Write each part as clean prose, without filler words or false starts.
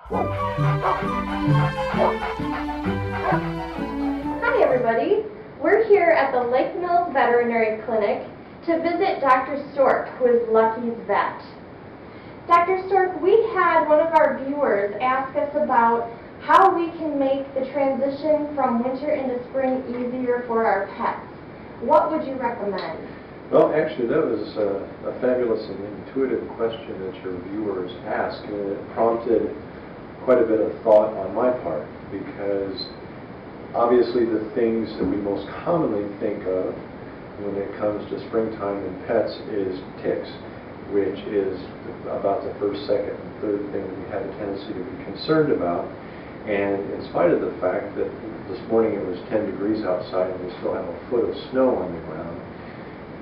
Hi everybody, we're here at the Lake Mills Veterinary Clinic to visit Dr. Stork, who is Lucky's vet. Dr. Stork, we had one of our viewers ask us about how we can make the transition from winter into spring easier for our pets. What would you recommend? Well, actually, that was a fabulous and intuitive question that your viewers asked, and it prompted quite a bit of thought on my part, because obviously the things that we most commonly think of when it comes to springtime in pets is ticks, which is about the first, second, and third thing that we have a tendency to be concerned about. And in spite of the fact that this morning it was 10 degrees outside and we still have a foot of snow on the ground,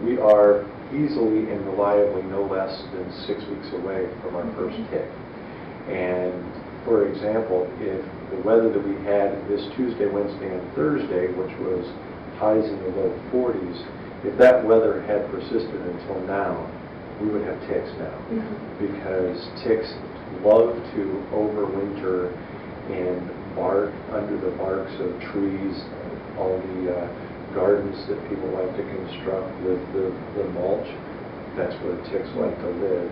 we are easily and reliably no less than 6 weeks away from our first tick. And for example, if the weather that we had this Tuesday, Wednesday, and Thursday, which was highs in the low 40s, if that weather had persisted until now, we would have ticks now. Because ticks love to overwinter and bark under the barks of trees, all the gardens that people like to construct with the mulch. That's where ticks like to live.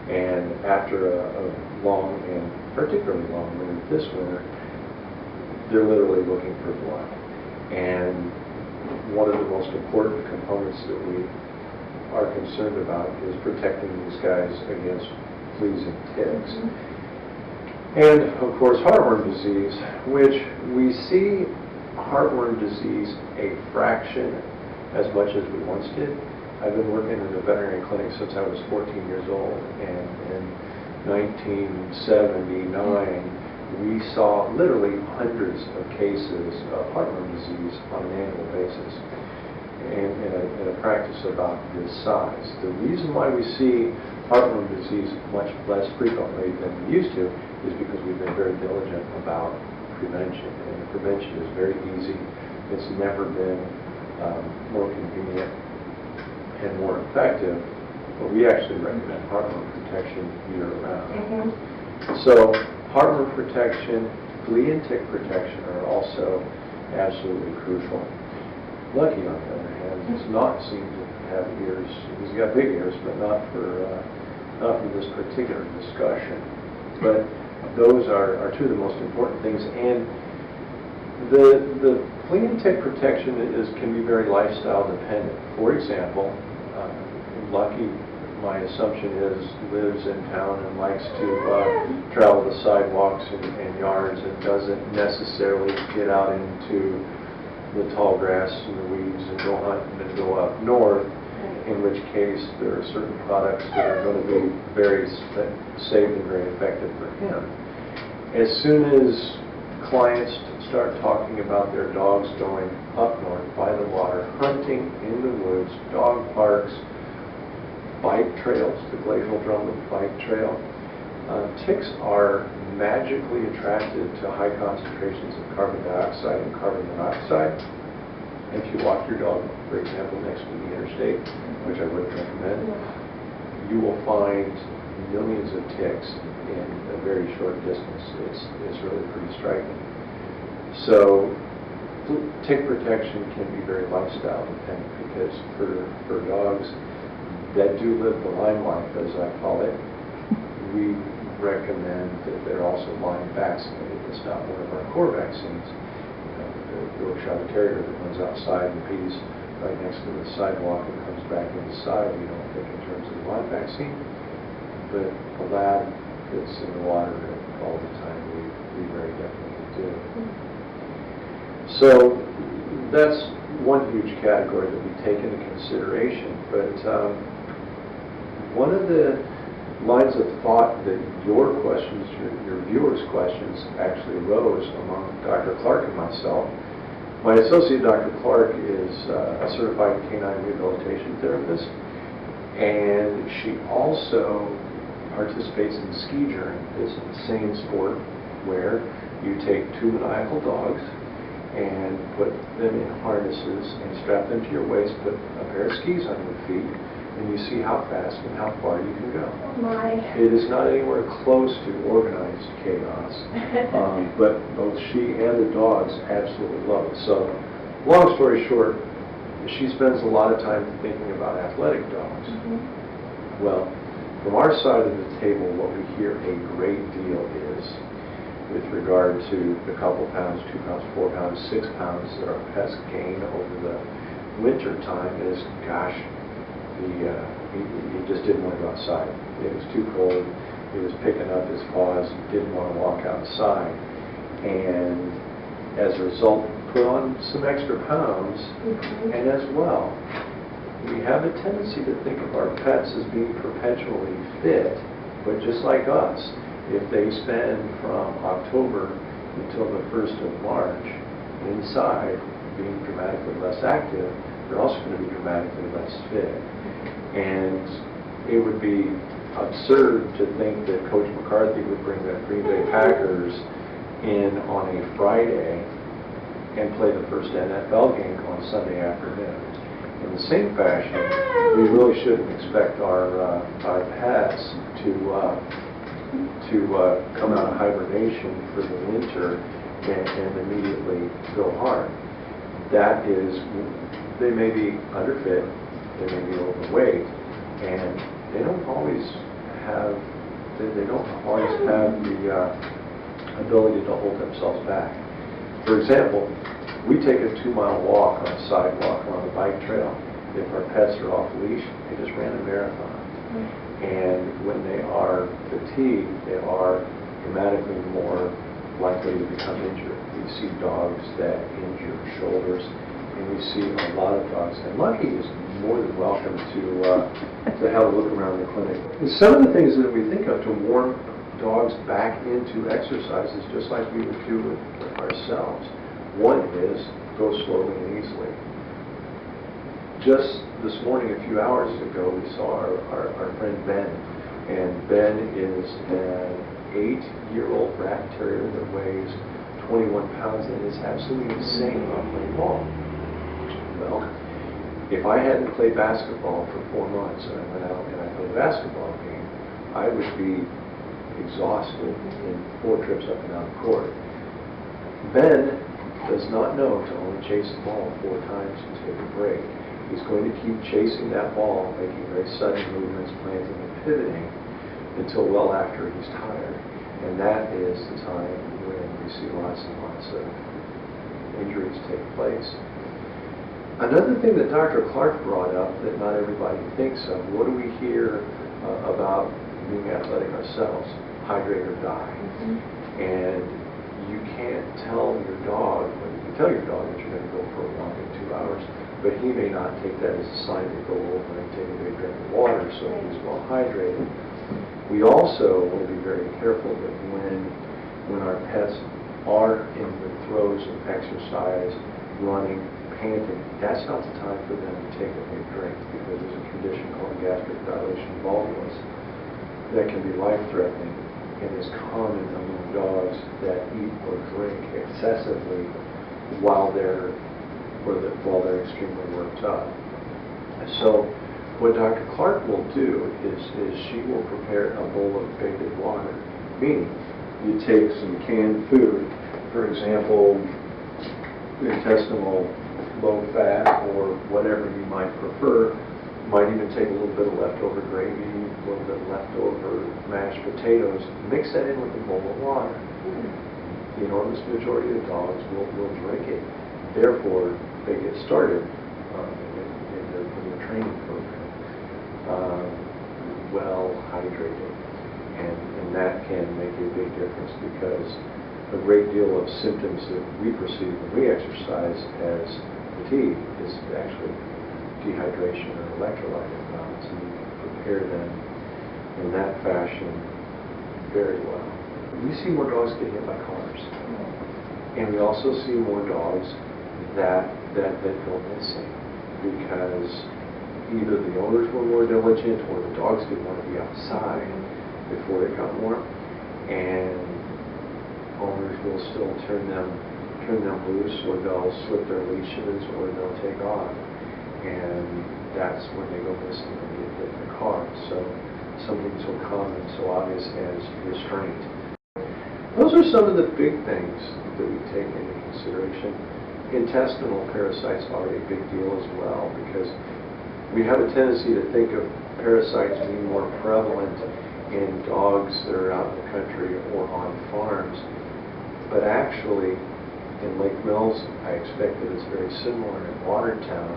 And after a long and particularly long winter this winter, they're literally looking for blood. And one of the most important components that we are concerned about is protecting these guys against fleas and ticks. And of course, heartworm disease, which we see heartworm disease a fraction as much as we once did. I've been working in a veterinary clinic since I was 14 years old, and in 1979 we saw literally hundreds of cases of heartworm disease on an annual basis, and in a practice about this size. The reason why we see heartworm disease much less frequently than we used to is because we've been very diligent about prevention, and prevention is very easy. It's never been more convenient and more effective, but we actually recommend heartworm protection year-round. So heartworm protection, flea and tick protection are also absolutely crucial. Lucky, on the other hand, does not seem to have ears. He's got big ears, but not for this particular discussion. But those are two of the most important things. And the flea and tick protection can be very lifestyle dependent. For example, Lucky, my assumption is, lives in town and likes to travel the sidewalks and yards and doesn't necessarily get out into the tall grass and the weeds and go hunting and go up north, in which case there are certain products that are going to be very safe and very effective for him. As soon as clients start talking about their dogs going up north by the water, hunting in the woods, dog parks, bike trails, the glacial drumlet bike trail, ticks are magically attracted to high concentrations of carbon dioxide and carbon monoxide. If you walk your dog, for example, next to the interstate, which I wouldn't recommend, you will find millions of ticks in a very short distance. It's really pretty striking. So tick protection can be very lifestyle dependent, because for dogs that do live the Lyme life, as I call it, we recommend that they're also Lyme vaccinated. It's not one of our core vaccines. The Yorkshire Terrier that runs outside and pees right next to the sidewalk and comes back inside, we don't think in terms of the Lyme vaccine. But the lab that's in the water all the time, we very definitely do. So that's one huge category that we take into consideration. But one of the lines of thought that your questions, your viewers' questions, actually arose among Dr. Clark and myself. My associate, Dr. Clark, is a certified canine rehabilitation therapist, and she also participates in ski journey. It's an insane sport where you take two maniacal dogs and put them in harnesses and strap them to your waist, put a pair of skis on your feet, and you see how fast and how far you can go. Oh my. It is not anywhere close to organized chaos. But both she and the dogs absolutely love it. So, long story short, she spends a lot of time thinking about athletic dogs. Well, from our side of the table, what we hear a great deal is with regard to the couple pounds, 2 pounds, 4 pounds, 6 pounds that our pets gain over the winter time is, gosh, he just didn't want to go outside. It was too cold. He was picking up his paws, didn't want to walk outside. And as a result, put on some extra pounds. And as well, we have a tendency to think of our pets as being perpetually fit, but just like us, if they spend from October until the 1st of March inside being dramatically less active, they're also going to be dramatically less fit. And it would be absurd to think that Coach McCarthy would bring the Green Bay Packers in on a Friday and play the first NFL game on Sunday afternoon. In the same fashion, we really shouldn't expect our pets to come out of hibernation for the winter and immediately go hard. That is, they may be underfit, they may be overweight, and they don't always have the ability to hold themselves back. For example, we take a 2-mile walk on a sidewalk or on a bike trail. If our pets are off leash, they just ran a marathon. And when they are fatigued, they are dramatically more likely to become injured. We see dogs that injure shoulders, and we see a lot of dogs. And Lucky is more than welcome to have a look around the clinic. And some of the things that we think of to warm dogs back into exercise is just like we would do with ourselves. One is go slowly and easily. Just this morning, a few hours ago, we saw our friend Ben. And Ben is an 8-year-old rat terrier that weighs 21 pounds and is absolutely insane on playing ball. Well, if I hadn't played basketball for 4 months and I went out and I played a basketball game, I would be exhausted in 4 trips up and down the court. Ben does not know to only chase the ball 4 times and take a break. He's going to keep chasing that ball, making very sudden movements, planting and pivoting until well after he's tired. And that is the time when we see lots and lots of injuries take place. Another thing that Dr. Clark brought up that not everybody thinks of, what do we hear about being athletic ourselves? Hydrate or die. And you can't tell your dog, well, you can tell your dog that you're going to go for a walk in 2 hours, but he may not take that as a sign to go over and take a big drink of water so he's well hydrated. We also want to be very careful that when our pets are in the throes of exercise, running, panting, that's not the time for them to take a big drink, because there's a condition called gastric dilation volvulus that can be life-threatening and is common among dogs that eat or drink excessively while they're extremely worked up. So what Dr. Clark will do is she will prepare a bowl of baked water, meaning you take some canned food, for example, intestinal low-fat or whatever you might prefer. You might even take a little bit of leftover gravy, a little bit of leftover mashed potatoes, mix that in with a bowl of water. The enormous majority of dogs will drink it. Therefore, they get started in the training program well hydrated. And that can make a big difference, because a great deal of symptoms that we perceive when we exercise as fatigue is actually dehydration or electrolyte imbalance, and you can prepare them in that fashion very well. We see more dogs get hit by cars, and we also see more dogs that go missing because either the owners were more diligent or the dogs didn't want to be outside before it got warm, and owners will still turn them loose, or they'll slip their leashes, or they'll take off, and that's when they go missing and they get hit in the car. So something so common, so obvious as restraint. Those are some of the big things that we take into consideration. Intestinal parasites are a big deal as well, because we have a tendency to think of parasites being more prevalent in dogs that are out in the country or on farms. But actually, in Lake Mills, I expect that it's very similar in Watertown.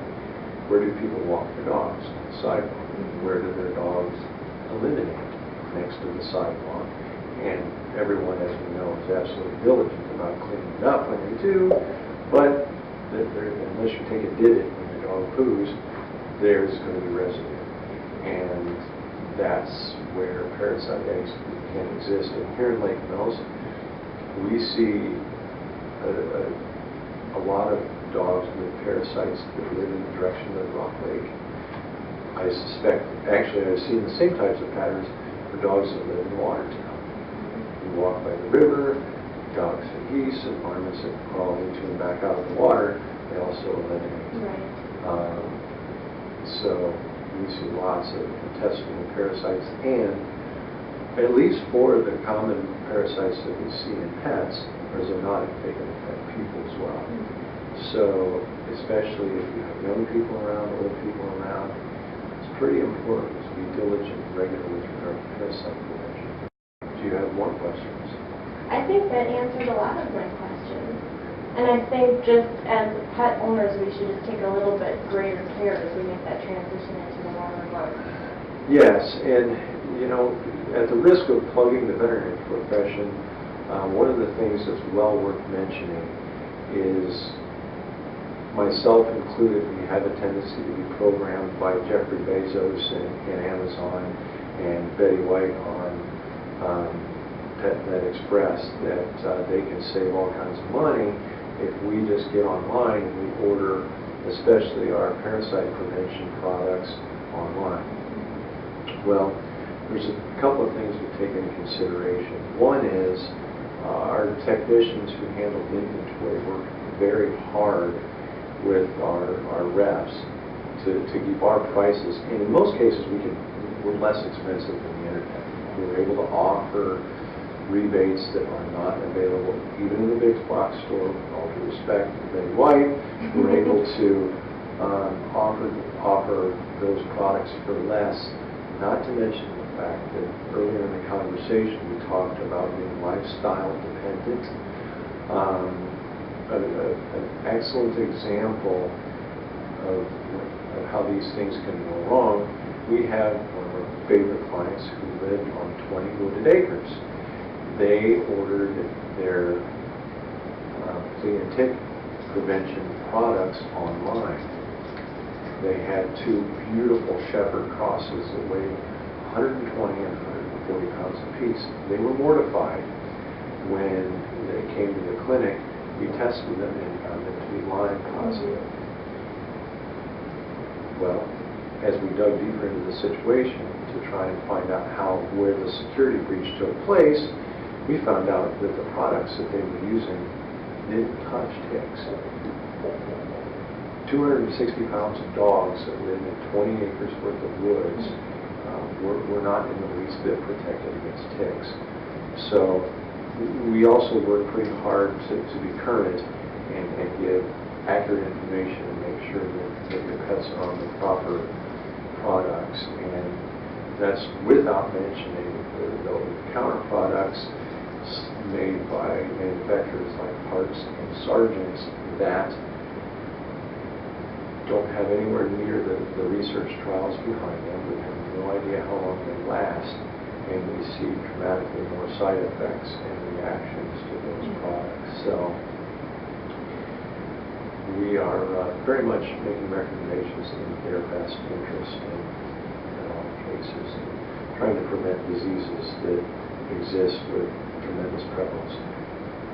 Where do people walk their dogs? On the sidewalk. Where do their dogs eliminate? Next to the sidewalk. And everyone, as we know, is absolutely diligent about cleaning it up when they do, but unless you take a divot when your dog poos, there's going to be residue. And that's where parasite eggs can exist. And here in Lake Mills, we see a lot of dogs with parasites that live in the direction of Rock Lake. I suspect, actually, I've seen the same types of patterns for dogs that live in Watertown. You walk by the river, ducks and geese and marmots that crawl into and back out of the water, they also eliminate. Right. So we see lots of intestinal parasites, and at least 4 of the common parasites that we see in pets are zoonotic. They can affect people as well. So especially if you have young people around, old people around, it's pretty important to be diligent and regular with regard to parasite prevention. Do you have more questions? I think that answered a lot of my questions. And I think just as pet owners, we should just take a little bit greater care as we make that transition into the warmer months. Yes, and you know, at the risk of plugging the veterinary profession, one of the things that's well worth mentioning is, myself included, we have a tendency to be programmed by Jeffrey Bezos and Amazon and Betty White on PetVet Express that they can save all kinds of money if we just get online and we order, especially our parasite prevention products, online. Well, there's a couple of things to take into consideration. One is our technicians who handle inventory work very hard with our reps to keep our prices, and in most cases we're less expensive than the internet. We're able to offer rebates that are not available even in the big box store. With all due respect to Betty White, we're able to offer those products for less. Not to mention the fact that earlier in the conversation we talked about being lifestyle dependent. An excellent example of how these things can go wrong. We have one of our favorite clients who lived on 20 wooded acres. They ordered their flea and tick prevention products online. They had 2 beautiful shepherd crosses that weighed 120 and 140 pounds apiece. They were mortified when they came to the clinic. We tested them and found them to be Lyme positive. Well, as we dug deeper into the situation to try and find out where the security breach took place, we found out that the products that they were using didn't touch ticks. 260 pounds of dogs that live in 20 acres worth of woods were not in the least bit protected against ticks. So we also work pretty hard to be current and give accurate information and make sure that your pets are on the proper products. And that's without mentioning the counter products made by manufacturers like Parts and Sargents that don't have anywhere near the research trials behind them. We have no idea how long they last, and we see dramatically more side effects and reactions to those products. So we are very much making recommendations in their best interest in all cases, and trying to prevent diseases that exist with tremendous prevalence.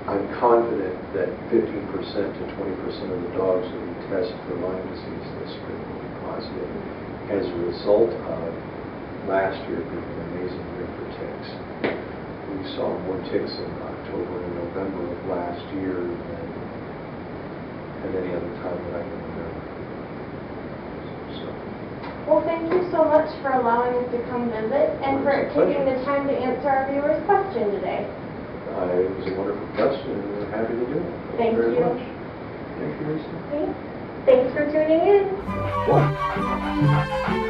I'm confident that 15% to 20% of the dogs that we test for Lyme disease this spring will be positive as a result of last year being an amazing year for ticks. We saw more ticks in October and November of last year than at any other time that I can remember. So. Well, thank you so much for allowing us to come visit and for taking the time to answer our viewers' question today. It was a wonderful question, and we're happy to do it. Thank you very you. much. Thank you, Lisa. Okay. Thanks for tuning in.